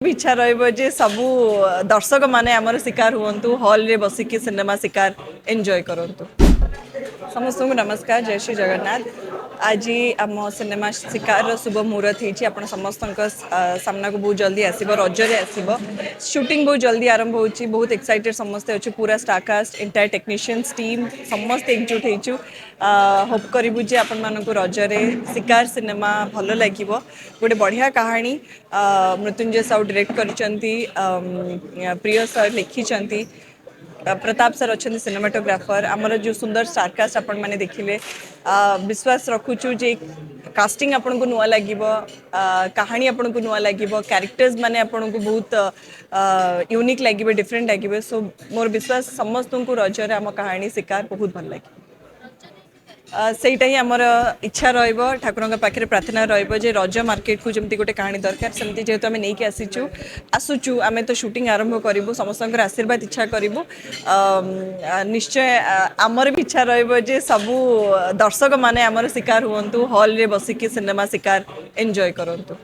इच्छा रे सबू दर्शक माने आमर शिकार हूँ हॉल रे बसिकी सिनेमा शिकार एंजॉय करंतु। समस्त को नमस्कार, जय श्री जगन्नाथ। आज आम सिनेमा शिकार शुभ मुहूर्त होती आप समस्त सामना को बहुत जल्दी आसब रजरे आसब शूटिंग बहुत जल्दी आरंभ हो बहुत एक्साइटेड समस्ते अच्छे पूरा स्टारकास्ट एंटायर टेक्नीशियंस टीम समस्त एकजुट होचु होप करूँ जे आपण मानक रजरे शिकार सिनेमा भल लगे गोटे बढ़िया कहानी मृत्युंजय साहू डायरेक्ट करिसेंती प्रिय सर लिखिसेंती प्रताप सर अच्छा सिनेमाटोग्राफर आमर जो सुंदर स्टारकास्ट आपण मैंने देखिले विश्वास रखुचु जे कास्टिंग आपन को नुआ लगे कहानी आपन को नुआ लगे कैरेक्टर्स माने आपन को बहुत यूनिक लगे डिफरेंट लगे सो मोर विश्वास समस्त को रजर आम कहानी शिकार बहुत भल लगे सेटा ही आमर इच्छा ठाकुर पाखे प्रार्थना रे रज मार्केट को जमी गोटे कहानी दरकार सेमती जेहेतु आम नहीं आसीचु आसुचु आम तो शूटिंग आरंभ करूँ समस्त आशीर्वाद इच्छा करूँ निश्चय आमर भी इच्छा रे सबू दर्शक माने आमर शिकार हूँ हॉल रे बसिकी सिनेमा शिकार एंजॉय करंतु।